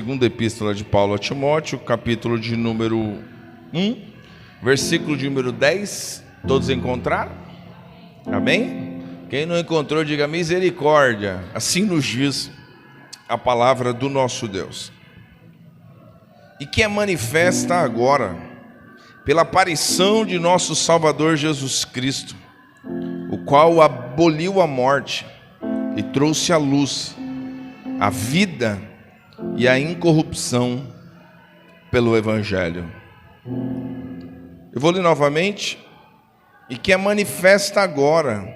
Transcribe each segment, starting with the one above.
Segunda epístola de Paulo a Timóteo, capítulo de número 1, versículo de número 10. Todos encontraram? Amém? Quem não encontrou, diga misericórdia. Assim nos diz a palavra do nosso Deus. E que é manifesta agora, pela aparição de nosso Salvador Jesus Cristo, o qual aboliu a morte e trouxe à luz a vida e a incorrupção pelo Evangelho. Eu vou ler novamente. E que é manifesta agora,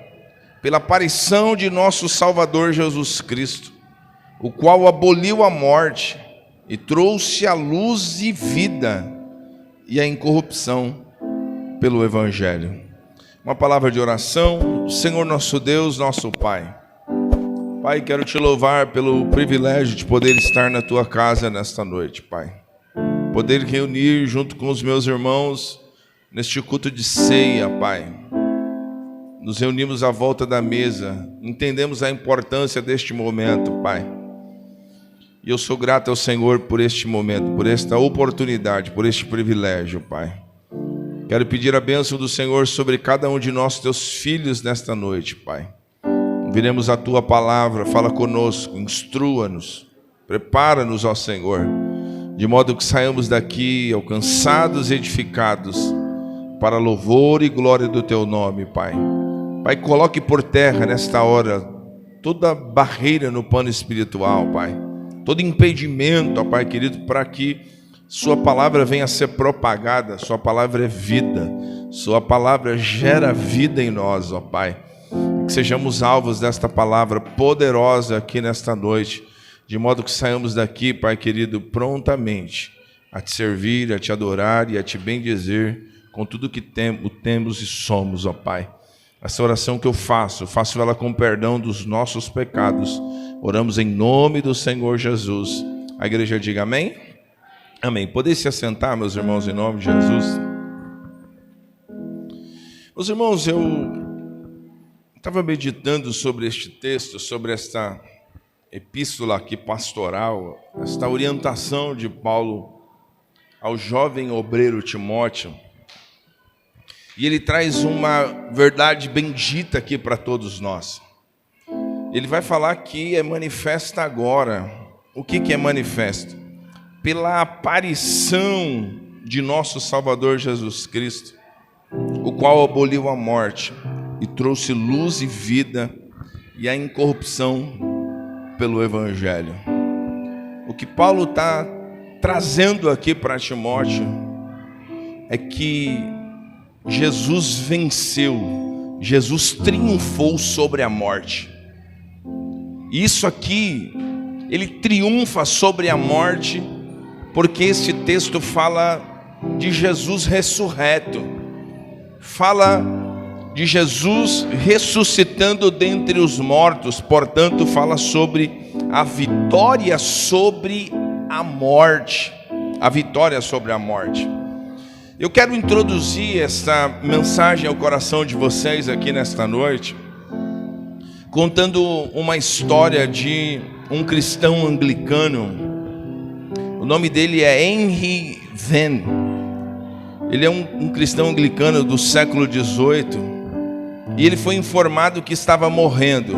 pela aparição de nosso Salvador Jesus Cristo, o qual aboliu a morte e trouxe a luz e vida e a incorrupção pelo Evangelho. Uma palavra de oração. Senhor nosso Deus, nosso Pai. Pai, quero te louvar pelo privilégio de poder estar na tua casa nesta noite, Pai. Poder reunir junto com os meus irmãos neste culto de ceia, Pai. Nos reunimos à volta da mesa, entendemos a importância deste momento, Pai. E eu sou grato ao Senhor por este momento, por esta oportunidade, por este privilégio, Pai. Quero pedir a bênção do Senhor sobre cada um de nós, teus filhos, nesta noite, Pai. Viremos a tua palavra, fala conosco, instrua-nos, prepara-nos, ó Senhor, de modo que saiamos daqui alcançados e edificados para louvor e glória do teu nome, Pai. Pai, coloque por terra nesta hora toda barreira no plano espiritual, Pai, todo impedimento, ó Pai querido, para que sua palavra venha a ser propagada. Sua palavra é vida, sua palavra gera vida em nós, ó Pai. Que sejamos alvos desta palavra poderosa aqui nesta noite, de modo que saiamos daqui, Pai querido, prontamente a te servir, a te adorar e a te bendizer com tudo que temos e somos, ó Pai. Essa oração que eu faço ela com perdão dos nossos pecados. Oramos em nome do Senhor Jesus. A igreja diga amém? Amém. Podem se assentar, meus irmãos, em nome de Jesus. Meus irmãos, eu estava meditando sobre este texto, sobre esta epístola aqui pastoral, esta orientação de Paulo ao jovem obreiro Timóteo. E ele traz uma verdade bendita aqui para todos nós. Ele vai falar que é manifesta agora. O que é manifesto? Pela aparição de nosso Salvador Jesus Cristo, o qual aboliu a morte e trouxe luz e vida e a incorrupção pelo Evangelho. O que Paulo está trazendo aqui para Timóteo é que Jesus venceu, Jesus triunfou sobre a morte. Isso aqui, ele triunfa sobre a morte, porque esse texto fala de Jesus ressurreto, fala de Jesus ressuscitando dentre os mortos, portanto fala sobre a vitória sobre a morte, a vitória sobre a morte. Eu quero introduzir essa mensagem ao coração de vocês aqui nesta noite, contando uma história de um cristão anglicano. O nome dele é Henry Venn. Ele é um cristão anglicano do século XVIII. E ele foi informado que estava morrendo.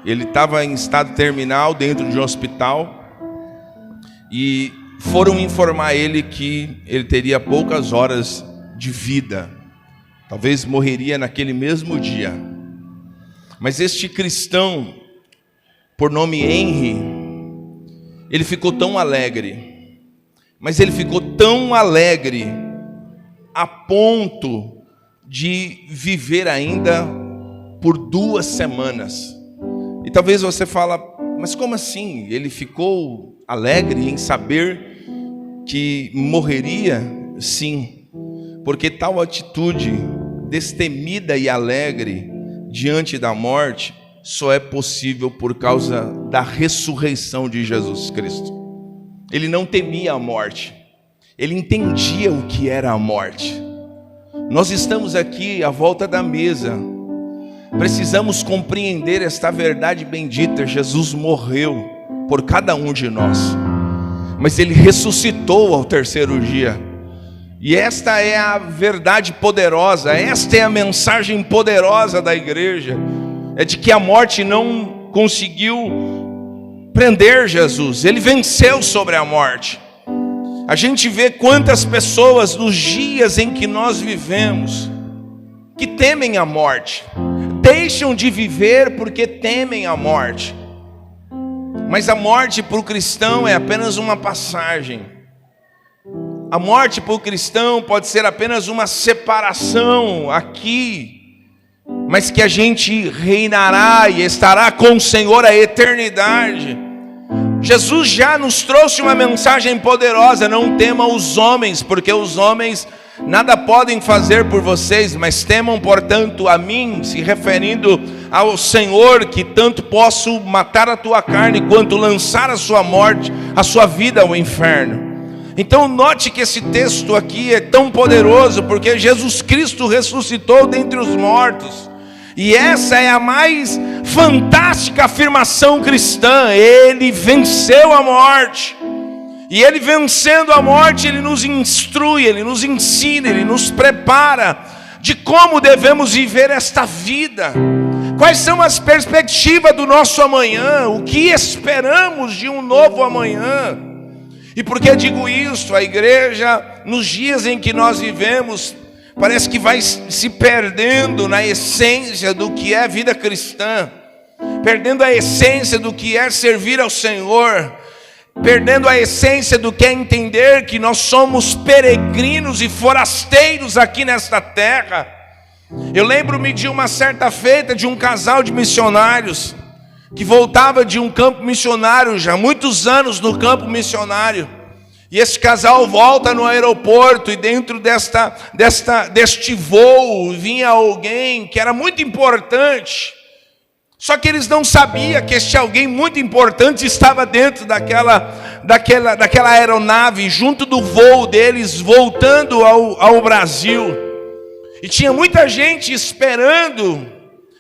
Ele estava em estado terminal dentro de um hospital. E foram informar ele que ele teria poucas horas de vida. Talvez morreria naquele mesmo dia. Mas este cristão, por nome Henry, ele ficou tão alegre. Mas ele ficou tão alegre a ponto de viver ainda por 2 semanas. E talvez você fala, mas como assim? Ele ficou alegre em saber que morreria? Sim, porque tal atitude destemida e alegre diante da morte só é possível por causa da ressurreição de Jesus Cristo. Ele não temia a morte, ele entendia o que era a morte. Nós estamos aqui à volta da mesa, precisamos compreender esta verdade bendita. Jesus morreu por cada um de nós. mas ele ressuscitou ao terceiro dia. E esta é a verdade poderosa, esta é a mensagem poderosa da igreja, é de que a morte não conseguiu prender Jesus, ele venceu sobre a morte. A gente vê quantas pessoas nos dias em que nós vivemos, que temem a morte, deixam de viver porque temem a morte. Mas a morte para o cristão é apenas uma passagem. A morte para o cristão pode ser apenas uma separação aqui, mas que a gente reinará e estará com o Senhor a eternidade. Jesus já nos trouxe uma mensagem poderosa: não temam os homens, porque os homens nada podem fazer por vocês, mas temam, portanto, a mim, se referindo ao Senhor, que tanto posso matar a tua carne, quanto lançar a sua morte, a sua vida ao inferno. Então note que esse texto aqui é tão poderoso, porque Jesus Cristo ressuscitou dentre os mortos, e essa é a mais fantástica afirmação cristã: ele venceu a morte. E ele vencendo a morte, ele nos instrui, ele nos ensina, ele nos prepara de como devemos viver esta vida. Quais são as perspectivas do nosso amanhã? O que esperamos de um novo amanhã? E por que digo isso? A igreja, nos dias em que nós vivemos, parece que vai se perdendo na essência do que é vida cristã, perdendo a essência do que é servir ao Senhor, perdendo a essência do que é entender que nós somos peregrinos e forasteiros aqui nesta terra. Eu lembro-me de uma certa feita de um casal de missionários que voltava de um campo missionário, já há muitos anos no campo missionário. E esse casal volta no aeroporto, e dentro deste voo vinha alguém que era muito importante. Só que eles não sabiam que este alguém muito importante estava dentro daquela aeronave, junto do voo deles, voltando ao Brasil. E tinha muita gente esperando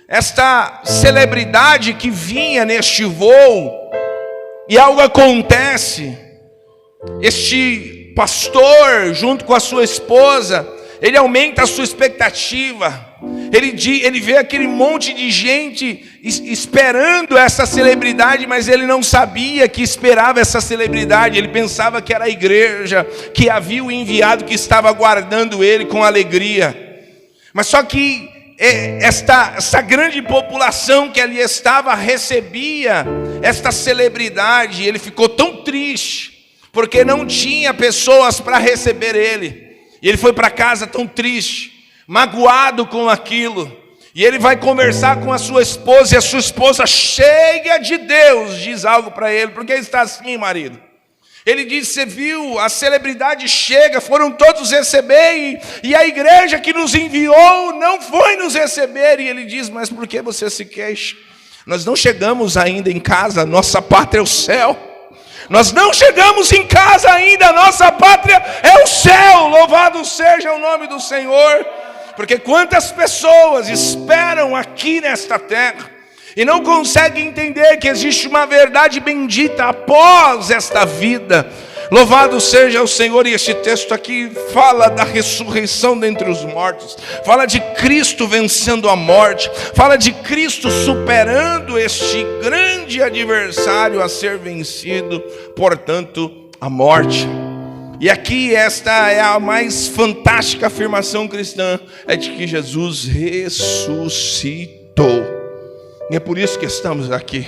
esta celebridade que vinha neste voo. E algo acontece. Este pastor, junto com a sua esposa, ele aumenta a sua expectativa. Ele vê aquele monte de gente esperando essa celebridade, mas ele não sabia que esperava essa celebridade. Ele pensava que era a igreja que havia o enviado, que estava aguardando ele com alegria. Mas só que esta grande população que ali estava recebia esta celebridade. Ele ficou tão triste, porque não tinha pessoas para receber ele. E ele foi para casa tão triste, magoado com aquilo. E ele vai conversar com a sua esposa, e a sua esposa, cheia de Deus, diz algo para ele: por que está assim, marido? Ele diz: você viu, a celebridade chega, foram todos receber, e a igreja que nos enviou não foi nos receber. E ele diz: mas por que você se queixa? Nós não chegamos ainda em casa, nossa pátria é o céu. Nós não chegamos em casa ainda, nossa pátria é o céu. Louvado seja o nome do Senhor. Porque quantas pessoas esperam aqui nesta terra e não conseguem entender que existe uma verdade bendita após esta vida. Louvado seja o Senhor. E este texto aqui fala da ressurreição dentre os mortos, fala de Cristo vencendo a morte, fala de Cristo superando este grande adversário a ser vencido, portanto, a morte. E aqui esta é a mais fantástica afirmação cristã, é de que Jesus ressuscitou. E é por isso que estamos aqui,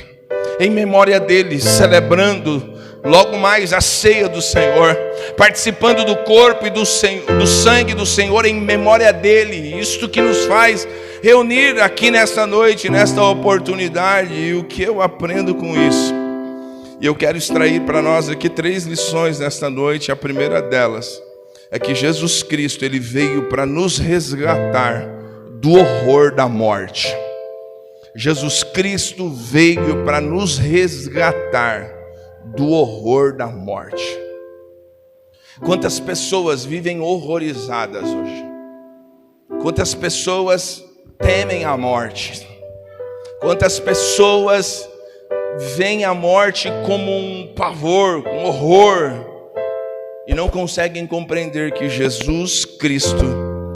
em memória dele, celebrando logo mais a ceia do Senhor, participando do corpo e do sangue do Senhor em memória dele. Isto que nos faz reunir aqui nesta noite, nesta oportunidade. E o que eu aprendo com isso? E eu quero extrair para nós aqui 3 lições nesta noite. A primeira delas é que Jesus Cristo, ele veio para nos resgatar do horror da morte. Jesus Cristo veio para nos resgatar do horror da morte. Quantas pessoas vivem horrorizadas hoje? Quantas pessoas temem a morte? Quantas pessoas veem a morte como um pavor, um horror, e não conseguem compreender que Jesus Cristo,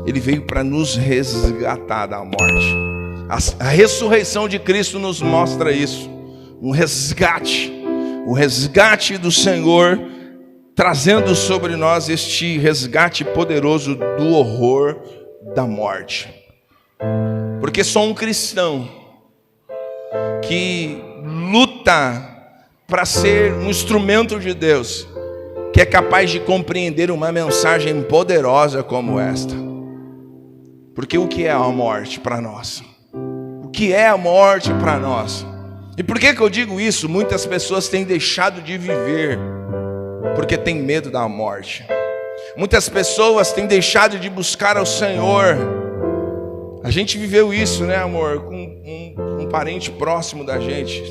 Ele veio para nos resgatar da morte. A ressurreição de Cristo nos mostra isso, um resgate, o resgate do Senhor, trazendo sobre nós este resgate poderoso do horror da morte. Porque só um cristão que luta para ser um instrumento de Deus, que é capaz de compreender uma mensagem poderosa como esta. Porque o que é a morte para nós? O que é a morte para nós? E por que eu digo isso? Muitas pessoas têm deixado de viver porque têm medo da morte. Muitas pessoas têm deixado de buscar ao Senhor. A gente viveu isso, né, amor, com um parente próximo da gente,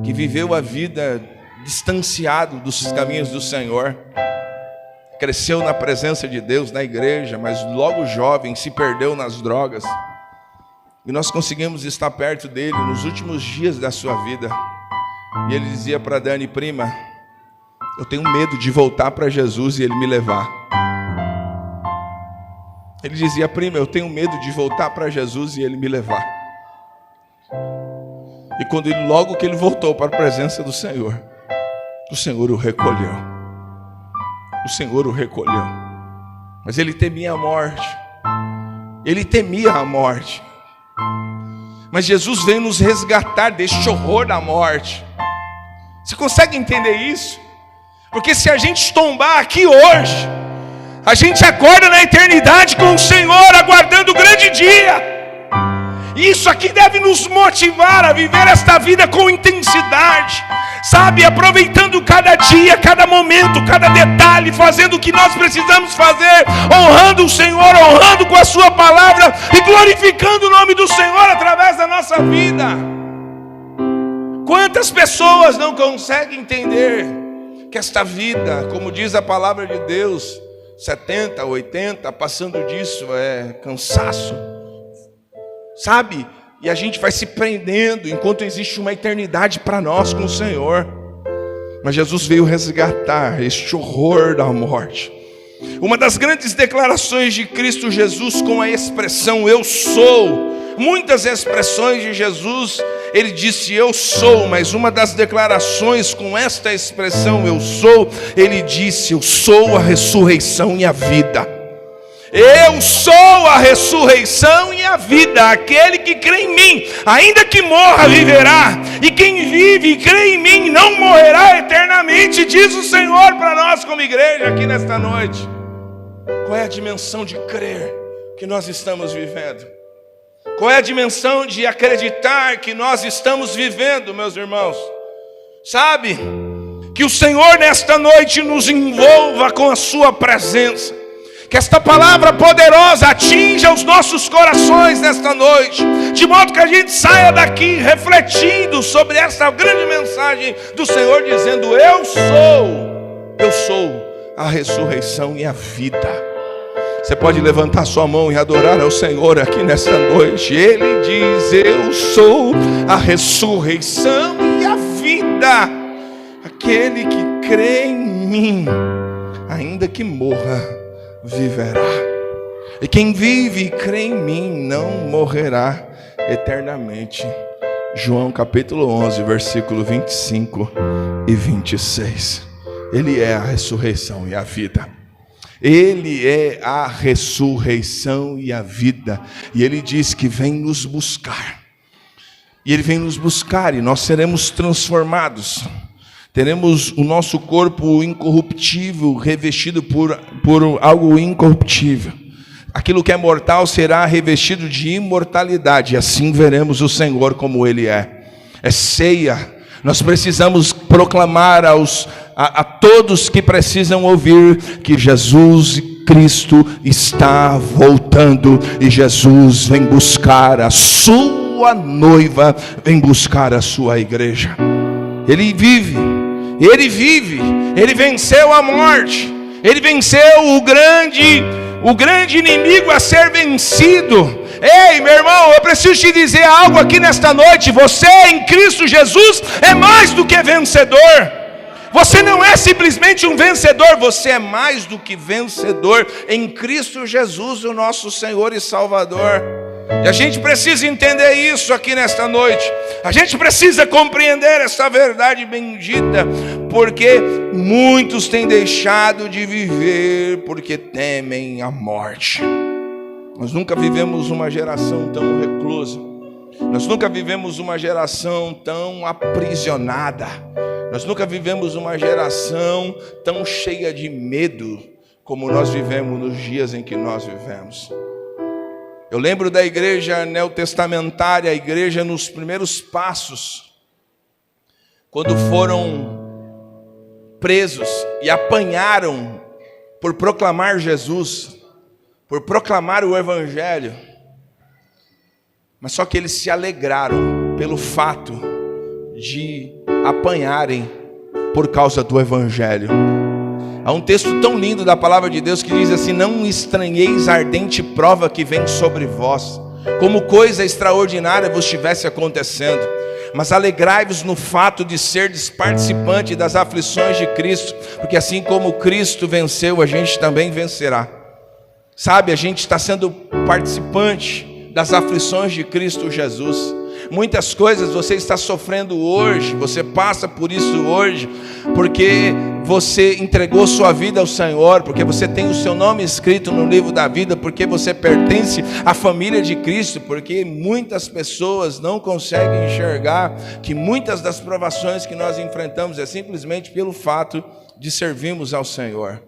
que viveu a vida distanciado dos caminhos do Senhor, cresceu na presença de Deus, na igreja, mas logo jovem se perdeu nas drogas, e nós conseguimos estar perto dele nos últimos dias da sua vida, e ele dizia para Dani: prima, eu tenho medo de voltar para Jesus e ele me levar. Ele dizia: prima, eu tenho medo de voltar para Jesus e ele me levar. E quando logo que ele voltou para a presença do Senhor, o Senhor o recolheu. O Senhor o recolheu. Mas ele temia a morte. Ele temia a morte. Mas Jesus veio nos resgatar deste horror da morte. Você consegue entender isso? Porque se a gente tombar aqui hoje, a gente acorda na eternidade com o Senhor, aguardando o grande dia. E isso aqui deve nos motivar a viver esta vida com intensidade, sabe? Aproveitando cada dia, cada momento, cada detalhe, fazendo o que nós precisamos fazer, honrando o Senhor, honrando com a sua palavra e glorificando o nome do Senhor através da nossa vida. Quantas pessoas não conseguem entender que esta vida, como diz a palavra de Deus, 70, 80, passando disso é cansaço, sabe? E a gente vai se prendendo enquanto existe uma eternidade para nós com o Senhor. Mas Jesus veio resgatar este horror da morte. Uma das grandes declarações de Cristo Jesus com a expressão eu sou. Muitas expressões de Jesus, ele disse eu sou, mas uma das declarações com esta expressão eu sou, ele disse eu sou a ressurreição e a vida. Eu sou a ressurreição e a vida. Aquele que crê em mim, ainda que morra, viverá. E quem vive e crê em mim não morrerá eternamente, diz o Senhor para nós como igreja aqui nesta noite. Qual é a dimensão de crer que nós estamos vivendo? Qual é a dimensão de acreditar que nós estamos vivendo, meus irmãos? Sabe, que o Senhor nesta noite nos envolva com a sua presença. Que esta palavra poderosa atinja os nossos corações nesta noite, de modo que a gente saia daqui refletindo sobre essa grande mensagem do Senhor, dizendo eu sou a ressurreição e a vida. Você pode levantar sua mão e adorar ao Senhor aqui nesta noite. Ele diz eu sou a ressurreição e a vida. Aquele que crê em mim, ainda que morra, viverá. E quem vive e crê em mim não morrerá eternamente. João capítulo 11, versículo 25 e 26. Ele é a ressurreição e a vida. Ele é a ressurreição e a vida. E ele diz que vem nos buscar. E ele vem nos buscar e nós seremos transformados. Teremos o nosso corpo incorruptível revestido por algo incorruptível. Aquilo que é mortal será revestido de imortalidade. E assim veremos o Senhor como Ele é. É ceia. Nós precisamos proclamar a todos que precisam ouvir que Jesus Cristo está voltando. E Jesus vem buscar a sua noiva, vem buscar a sua igreja. Ele vive, ele venceu a morte, ele venceu o grande inimigo a ser vencido. Ei, meu irmão, eu preciso te dizer algo aqui nesta noite. Você em Cristo Jesus é mais do que vencedor. Você não é simplesmente um vencedor, você é mais do que vencedor em Cristo Jesus, o nosso Senhor e Salvador. E a gente precisa entender isso aqui nesta noite. A gente precisa compreender essa verdade bendita, porque muitos têm deixado de viver porque temem a morte. Nós nunca vivemos uma geração tão reclusa. Nós nunca vivemos uma geração tão aprisionada. Nós nunca vivemos uma geração tão cheia de medo como nós vivemos nos dias em que nós vivemos. Eu lembro da igreja neotestamentária, a igreja nos primeiros passos, quando foram presos e apanharam por proclamar Jesus, por proclamar o Evangelho, mas só que eles se alegraram pelo fato de apanharem por causa do Evangelho. Há um texto tão lindo da palavra de Deus que diz assim: não estranheis a ardente prova que vem sobre vós, como coisa extraordinária vos estivesse acontecendo, mas alegrai-vos no fato de serdes participante das aflições de Cristo, porque assim como Cristo venceu, a gente também vencerá. Sabe, a gente está sendo participante das aflições de Cristo Jesus. Muitas coisas você está sofrendo hoje, você passa por isso hoje, porque você entregou sua vida ao Senhor, porque você tem o seu nome escrito no livro da vida, porque você pertence à família de Cristo, porque muitas pessoas não conseguem enxergar que muitas das provações que nós enfrentamos é simplesmente pelo fato de servirmos ao Senhor.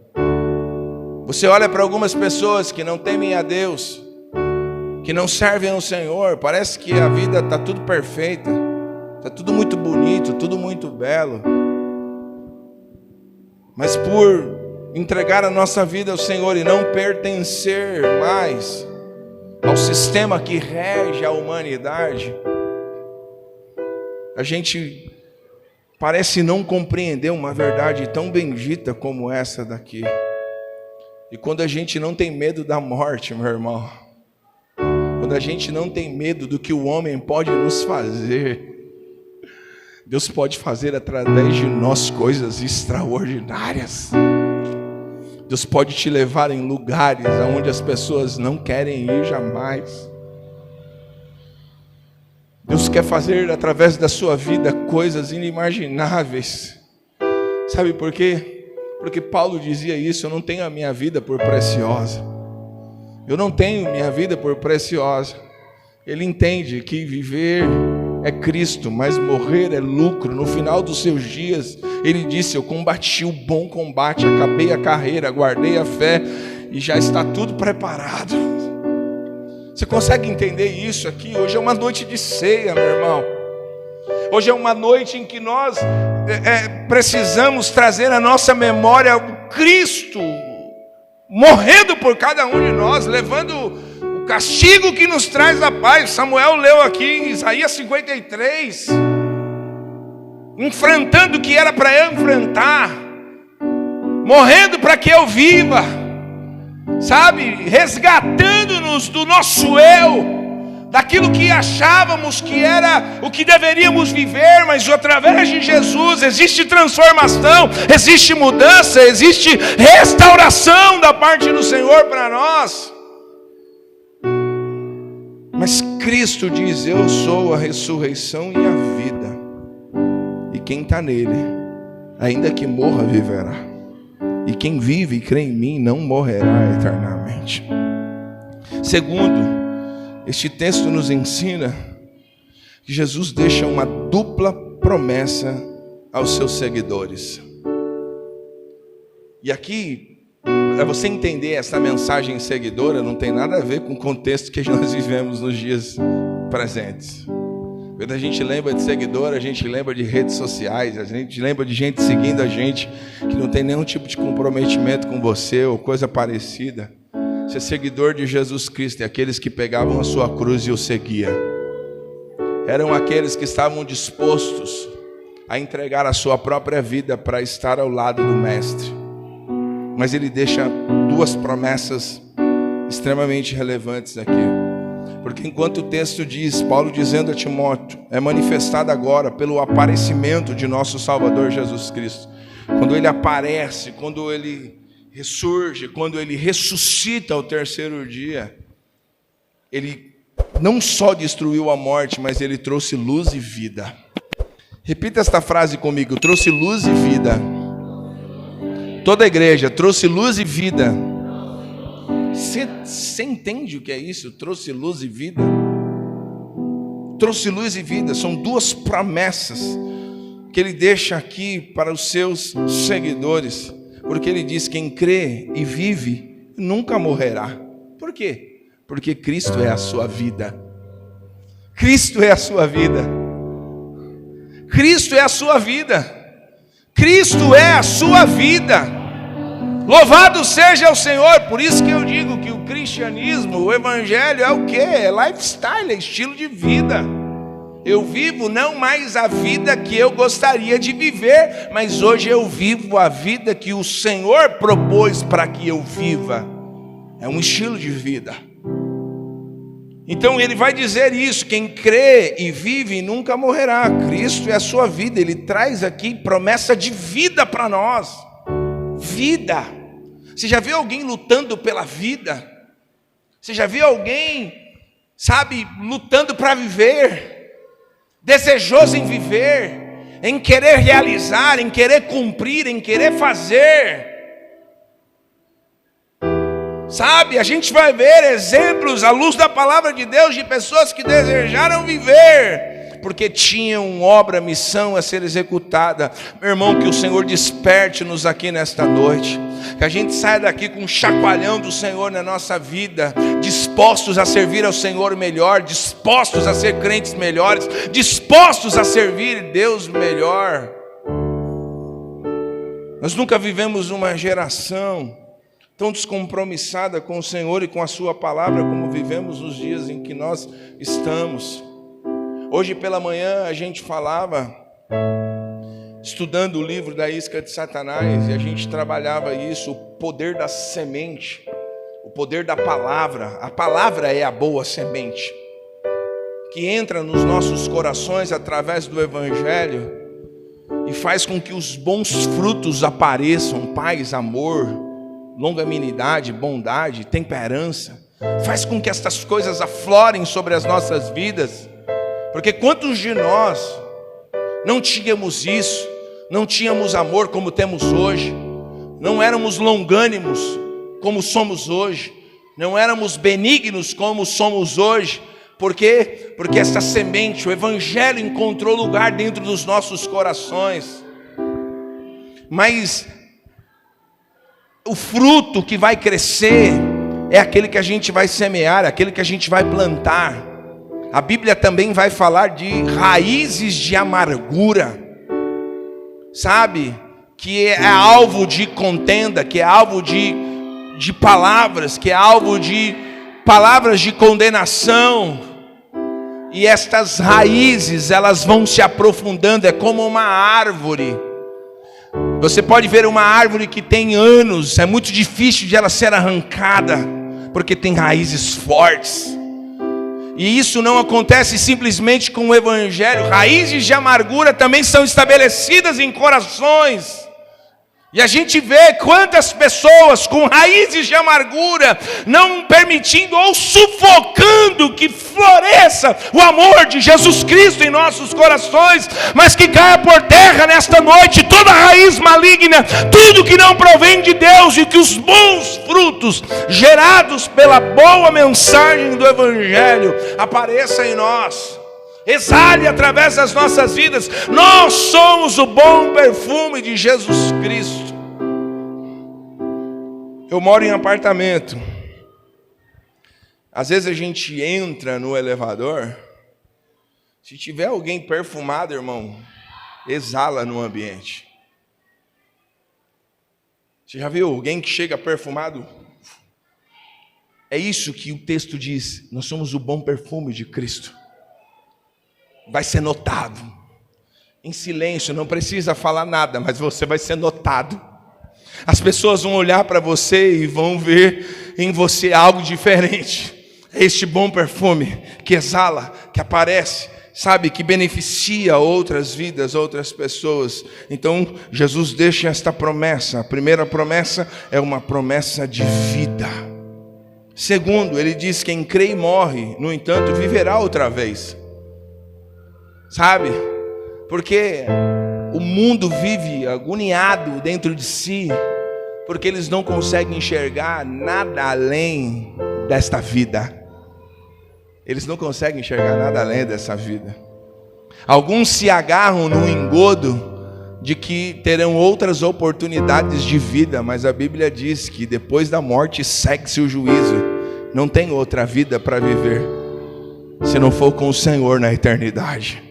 Você olha para algumas pessoas que não temem a Deus, que não servem ao Senhor, parece que a vida está tudo perfeita, está tudo muito bonito, tudo muito belo, mas por entregar a nossa vida ao Senhor e não pertencer mais ao sistema que rege a humanidade, a gente parece não compreender uma verdade tão bendita como essa daqui. E quando a gente não tem medo da morte, meu irmão, quando a gente não tem medo do que o homem pode nos fazer, Deus pode fazer através de nós coisas extraordinárias. Deus pode te levar em lugares onde as pessoas não querem ir jamais. Deus quer fazer através da sua vida coisas inimagináveis. Sabe por quê? Porque Paulo dizia isso: eu não tenho a minha vida por preciosa. Eu não tenho minha vida por preciosa. Ele entende que viver é Cristo, mas morrer é lucro. No final dos seus dias, ele disse: eu combati o bom combate, acabei a carreira, guardei a fé e já está tudo preparado. Você consegue entender isso aqui? Hoje é uma noite de ceia, meu irmão. Hoje é uma noite em que nós precisamos trazer à nossa memória o Cristo morrendo por cada um de nós, levando o castigo que nos traz a paz. Samuel leu aqui em Isaías 53, enfrentando o que era para eu enfrentar, morrendo para que eu viva, sabe, resgatando-nos do nosso eu, daquilo que achávamos que era o que deveríamos viver, mas através de Jesus existe transformação, existe mudança, existe restauração da parte do Senhor para nós. Mas Cristo diz: eu sou a ressurreição e a vida, e quem está nele, ainda que morra, viverá, e quem vive e crê em mim não morrerá eternamente. Segundo, este texto nos ensina que Jesus deixa uma dupla promessa aos seus seguidores. E aqui, para você entender essa mensagem seguidora, não tem nada a ver com o contexto que nós vivemos nos dias presentes. Quando a gente lembra de seguidor, a gente lembra de redes sociais, a gente lembra de gente seguindo a gente que não tem nenhum tipo de comprometimento com você ou coisa parecida. Ser seguidor de Jesus Cristo é aqueles que pegavam a sua cruz e o seguiam. Eram aqueles que estavam dispostos a entregar a sua própria vida para estar ao lado do Mestre. Mas ele deixa duas promessas extremamente relevantes aqui. Porque enquanto o texto diz, Paulo dizendo a Timóteo, é manifestado agora pelo aparecimento de nosso Salvador Jesus Cristo. Quando ele aparece, quando ele ressurge, quando ele ressuscita ao terceiro dia, ele não só destruiu a morte, mas ele trouxe luz e vida. Repita esta frase comigo: trouxe luz e vida. Toda a igreja, trouxe luz e vida. Você entende o que é isso? Trouxe luz e vida. Trouxe luz e vida, são duas promessas que ele deixa aqui para os seus seguidores. Porque ele diz: quem crê e vive nunca morrerá. Por quê? Porque Cristo é a sua vida. Cristo é a sua vida. Cristo é a sua vida. Cristo é a sua vida. Louvado seja o Senhor. Por isso que eu digo que o cristianismo, o evangelho é o quê? É lifestyle, é estilo de vida. Eu vivo não mais a vida que eu gostaria de viver, mas hoje eu vivo a vida que o Senhor propôs para que eu viva. É um estilo de vida. Então ele vai dizer isso: quem crê e vive nunca morrerá. Cristo é a sua vida. Ele traz aqui promessa de vida para nós. Vida. Você já viu alguém lutando pela vida? Você já viu alguém, sabe, lutando para viver? Desejoso em viver, em querer realizar, em querer cumprir, em querer fazer. Sabe, a gente vai ver exemplos à luz da palavra de Deus de pessoas que desejaram viver, porque tinham obra, missão a ser executada. Meu irmão, que o Senhor desperte-nos aqui nesta noite, que a gente saia daqui com um chacoalhão do Senhor na nossa vida, dispostos a servir ao Senhor melhor, dispostos a ser crentes melhores, dispostos a servir Deus melhor. Nós nunca vivemos uma geração tão descompromissada com o Senhor e com a sua palavra como vivemos nos dias em que nós estamos. Hoje pela manhã a gente falava, estudando o livro da Isca de Satanás, e a gente trabalhava isso, o poder da semente, o poder da palavra. A palavra é a boa semente, que entra nos nossos corações através do Evangelho e faz com que os bons frutos apareçam: paz, amor, longanimidade, bondade, temperança. Faz com que estas coisas aflorem sobre as nossas vidas. Porque quantos de nós não tínhamos isso, não tínhamos amor como temos hoje, não éramos longânimos como somos hoje, não éramos benignos como somos hoje? Por quê? Porque essa semente, o Evangelho, encontrou lugar dentro dos nossos corações. Mas o fruto que vai crescer é aquele que a gente vai semear, aquele que a gente vai plantar. A Bíblia também vai falar de raízes de amargura, sabe? Que é alvo de contenda, que é alvo de palavras, que é alvo de palavras de condenação. E estas raízes, elas vão se aprofundando, é como uma árvore. Você pode ver uma árvore que tem anos, é muito difícil de ela ser arrancada, porque tem raízes fortes. E isso não acontece simplesmente com o Evangelho. Raízes de amargura também são estabelecidas em corações. E a gente vê quantas pessoas com raízes de amargura, não permitindo ou sufocando que floresça o amor de Jesus Cristo em nossos corações, mas que caia por terra nesta noite toda raiz maligna, tudo que não provém de Deus, e que os bons frutos gerados pela boa mensagem do Evangelho apareçam em nós. Exale através das nossas vidas. Nós somos o bom perfume de Jesus Cristo. Eu moro em apartamento. Às vezes a gente entra no elevador, se tiver alguém perfumado, irmão, exala no ambiente. Você já viu alguém que chega perfumado? É isso que o texto diz. Nós somos o bom perfume de Cristo. Vai ser notado, em silêncio, não precisa falar nada, mas você vai ser notado. As pessoas vão olhar para você e vão ver em você algo diferente. É este bom perfume que exala, que aparece, sabe, que beneficia outras vidas, outras pessoas. Então Jesus deixa esta promessa. A primeira promessa é uma promessa de vida. Segundo, ele diz: quem crê e morre, no entanto, viverá outra vez. Sabe? Porque o mundo vive agoniado dentro de si, porque eles não conseguem enxergar nada além desta vida. Eles não conseguem enxergar nada além dessa vida. Alguns se agarram no engodo de que terão outras oportunidades de vida, mas a Bíblia diz que depois da morte segue-se o juízo. Não tem outra vida para viver se não for com o Senhor na eternidade.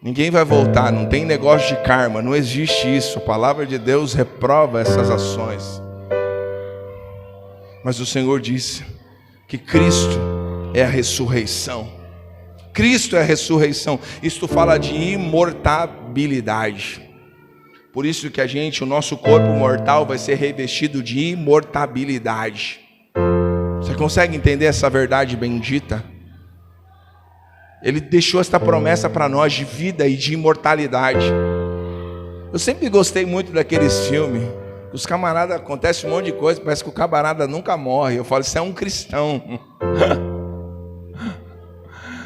Ninguém vai voltar, não tem negócio de karma, não existe isso. A palavra de Deus reprova essas ações. Mas o Senhor disse que Cristo é a ressurreição. Cristo é a ressurreição. Isto fala de imortabilidade. Por isso que o nosso corpo mortal vai ser revestido de imortabilidade. Você consegue entender essa verdade bendita? Ele deixou esta promessa para nós de vida e de imortalidade. Eu sempre gostei muito daqueles filmes. Os camaradas, acontece um monte de coisa, parece que o camarada nunca morre. Eu falo, isso é um cristão.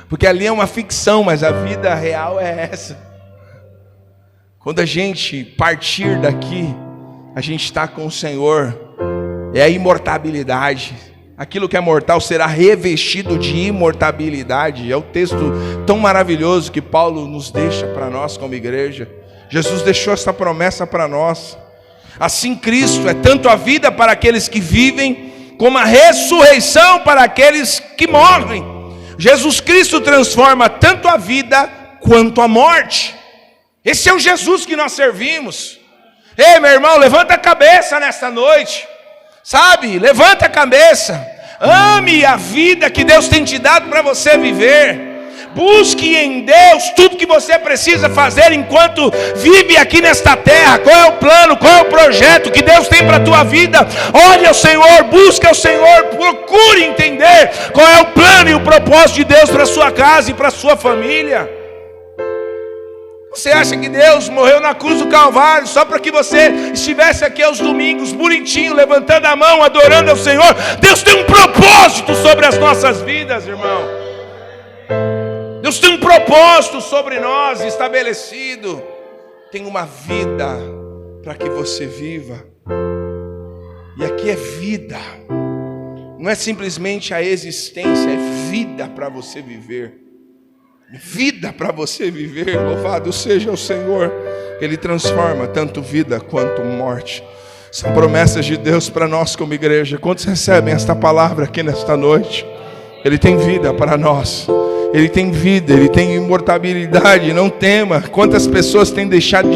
Porque ali é uma ficção, mas a vida real é essa. Quando a gente partir daqui, a gente está com o Senhor. É a imortabilidade. Aquilo que é mortal será revestido de imortabilidade. É o texto tão maravilhoso que Paulo nos deixa para nós como igreja. Jesus deixou essa promessa para nós. Assim Cristo é tanto a vida para aqueles que vivem, como a ressurreição para aqueles que morrem. Jesus Cristo transforma tanto a vida quanto a morte. Esse é o Jesus que nós servimos. Ei, meu irmão, levanta a cabeça nesta noite. Sabe, levanta a cabeça, ame a vida que Deus tem te dado para você viver, busque em Deus tudo que você precisa fazer enquanto vive aqui nesta terra. Qual é o plano, qual é o projeto que Deus tem para a tua vida? Olhe ao Senhor, busque ao Senhor, procure entender qual é o plano e o propósito de Deus para a sua casa e para a sua família. Você acha que Deus morreu na cruz do Calvário só para que você estivesse aqui aos domingos, bonitinho, levantando a mão, adorando ao Senhor? Deus tem um propósito sobre as nossas vidas, irmão. Deus tem um propósito sobre nós estabelecido. Tem uma vida para que você viva. E aqui é vida. Não é simplesmente a existência, é vida para você viver. Vida para você viver. Louvado seja o Senhor. Ele transforma tanto vida quanto morte. São promessas de Deus para nós como igreja. Quantos recebem esta palavra aqui nesta noite? Ele tem vida para nós. Ele tem vida, ele tem imortabilidade. Não tema. Quantas pessoas têm deixado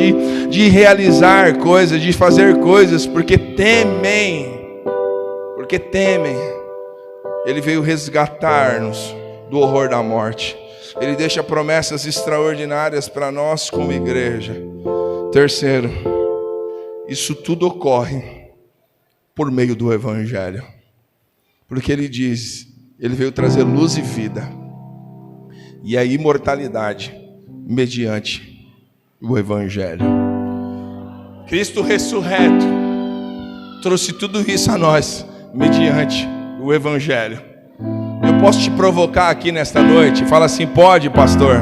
de realizar coisas, de fazer coisas, porque temem. Porque temem. Ele veio resgatar-nos do horror da morte. Ele deixa promessas extraordinárias para nós como igreja. Terceiro, isso tudo ocorre por meio do Evangelho. Porque ele diz, ele veio trazer luz e vida. E a imortalidade mediante o Evangelho. Cristo ressurreto trouxe tudo isso a nós mediante o Evangelho. Eu posso te provocar aqui nesta noite? Fala assim, pode, pastor?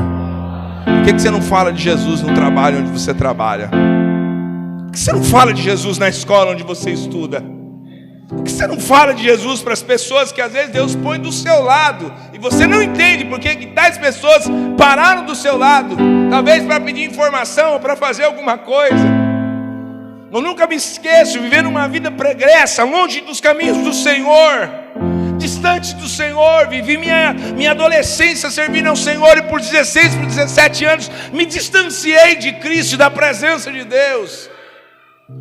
Por que você não fala de Jesus no trabalho onde você trabalha? Por que você não fala de Jesus na escola onde você estuda? Por que você não fala de Jesus para as pessoas que às vezes Deus põe do seu lado e você não entende por que tais pessoas pararam do seu lado? Talvez para pedir informação ou para fazer alguma coisa. Eu nunca me esqueço, vivendo uma vida pregressa, longe dos caminhos do Senhor, distante do Senhor. Vivi minha adolescência servindo ao Senhor, e por 16, por 17 anos me distanciei de Cristo e da presença de Deus.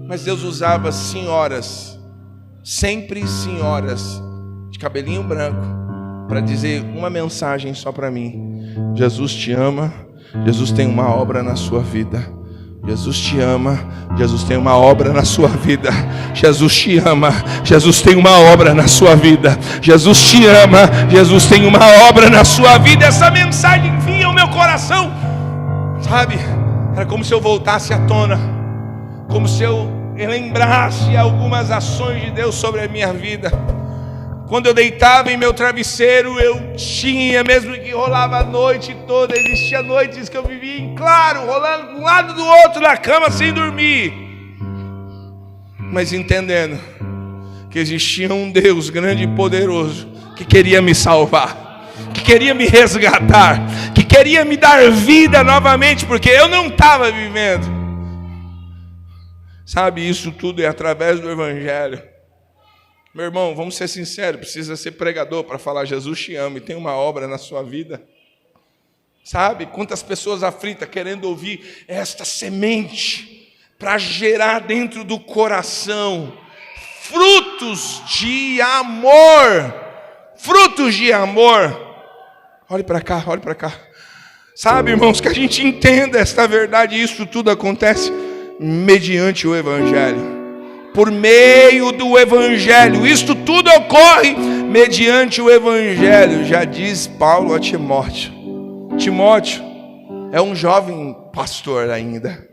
Mas Deus usava senhoras, sempre senhoras, de cabelinho branco, para dizer uma mensagem só para mim: Jesus te ama, Jesus tem uma obra na sua vida. Jesus te ama, Jesus tem uma obra na sua vida. Jesus te ama, Jesus tem uma obra na sua vida. Jesus te ama, Jesus tem uma obra na sua vida. Essa mensagem vinha ao meu coração, sabe? Era como se eu voltasse à tona, como se eu lembrasse algumas ações de Deus sobre a minha vida. Quando eu deitava em meu travesseiro, eu tinha, mesmo que rolava a noite toda, existia noites que eu vivia em claro, rolando de um lado do outro na cama sem dormir, mas entendendo que existia um Deus grande e poderoso que queria me salvar, que queria me resgatar, que queria me dar vida novamente, porque eu não estava vivendo. Sabe, isso tudo é através do Evangelho. Meu irmão, vamos ser sinceros, precisa ser pregador para falar Jesus te ama e tem uma obra na sua vida. Sabe, quantas pessoas aflitas querendo ouvir esta semente para gerar dentro do coração frutos de amor. Frutos de amor. Olhe para cá, olhe para cá. Sabe, irmãos, que a gente entenda esta verdade. Isso tudo acontece mediante o Evangelho. Por meio do Evangelho. Isto tudo ocorre mediante o Evangelho. Já diz Paulo a Timóteo. Timóteo é um jovem pastor ainda.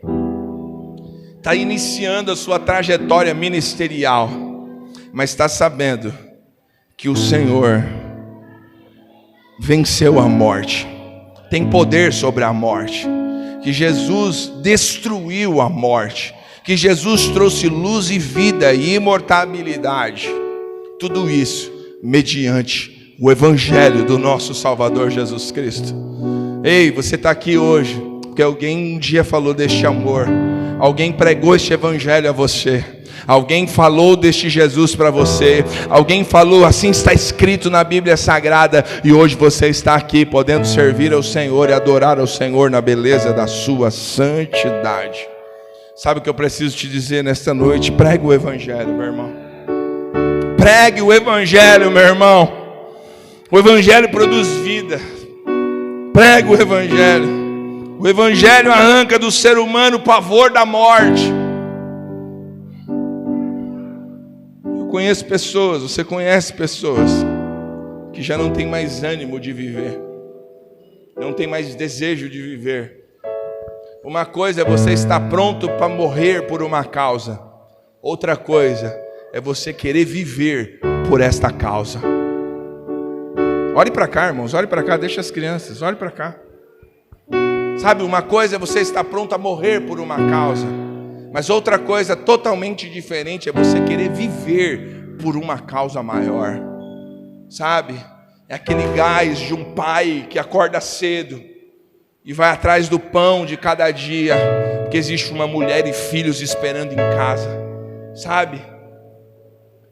Está iniciando a sua trajetória ministerial. Mas está sabendo que o Senhor venceu a morte. Tem poder sobre a morte. Que Jesus destruiu a morte. Que Jesus trouxe luz e vida e imortalidade. Tudo isso mediante o Evangelho do nosso Salvador Jesus Cristo. Ei, você está aqui hoje porque alguém um dia falou deste amor. Alguém pregou este Evangelho a você. Alguém falou deste Jesus para você. Alguém falou, assim está escrito na Bíblia Sagrada. E hoje você está aqui podendo servir ao Senhor e adorar ao Senhor na beleza da sua santidade. Sabe o que eu preciso te dizer nesta noite? Pregue o Evangelho, meu irmão. Pregue o Evangelho, meu irmão. O Evangelho produz vida. Pregue o Evangelho. O Evangelho arranca do ser humano o pavor da morte. Eu conheço pessoas, você conhece pessoas que já não tem mais ânimo de viver. Não tem mais desejo de viver. Uma coisa é você estar pronto para morrer por uma causa. Outra coisa é você querer viver por esta causa. Olhe para cá, irmãos, olhe para cá, deixa as crianças, olhe para cá. Sabe, uma coisa é você estar pronto a morrer por uma causa. Mas outra coisa totalmente diferente é você querer viver por uma causa maior. Sabe, é aquele gás de um pai que acorda cedo e vai atrás do pão de cada dia, porque existe uma mulher e filhos esperando em casa, sabe?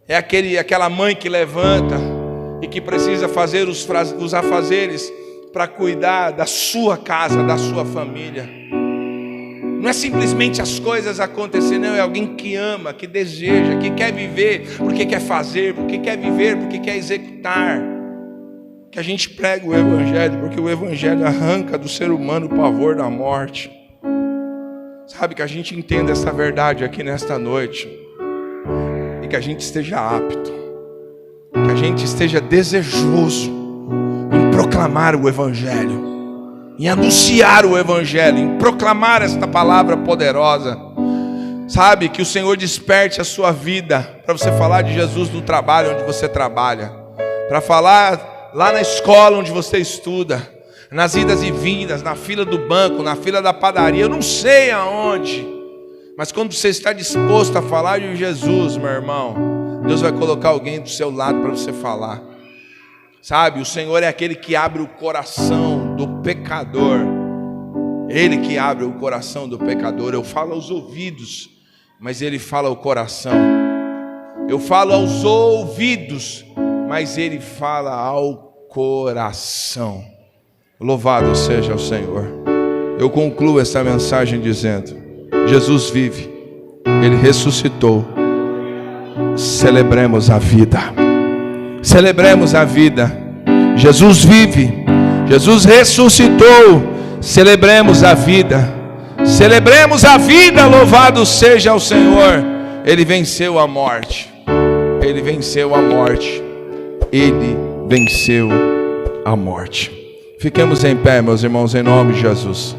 É aquela mãe que levanta e que precisa fazer os afazeres para cuidar da sua casa, da sua família. Não é simplesmente as coisas acontecerem, não, é alguém que ama, que deseja, que quer viver, porque quer fazer, porque quer viver, porque quer executar. Que a gente pregue o Evangelho, porque o Evangelho arranca do ser humano o pavor da morte. Sabe, que a gente entenda essa verdade aqui nesta noite. E que a gente esteja apto. Que a gente esteja desejoso em proclamar o Evangelho. Em anunciar o Evangelho. Em proclamar esta palavra poderosa. Sabe, que o Senhor desperte a sua vida para você falar de Jesus no trabalho onde você trabalha. Para falar lá na escola onde você estuda, nas idas e vindas, na fila do banco, na fila da padaria, eu não sei aonde, mas quando você está disposto a falar de Jesus, meu irmão, Deus vai colocar alguém do seu lado para você falar. Sabe, o Senhor é aquele que abre o coração do pecador. Ele que abre o coração do pecador. Eu falo aos ouvidos, mas Ele fala ao coração. Eu falo aos ouvidos, mas Ele fala ao coração. Louvado seja o Senhor. Eu concluo essa mensagem dizendo: Jesus vive, Ele ressuscitou. Celebremos a vida. Celebremos a vida. Jesus vive, Jesus ressuscitou. Celebremos a vida. Celebremos a vida, louvado seja o Senhor. Ele venceu a morte. Ele venceu a morte. Ele venceu a morte. Fiquemos em pé, meus irmãos, em nome de Jesus.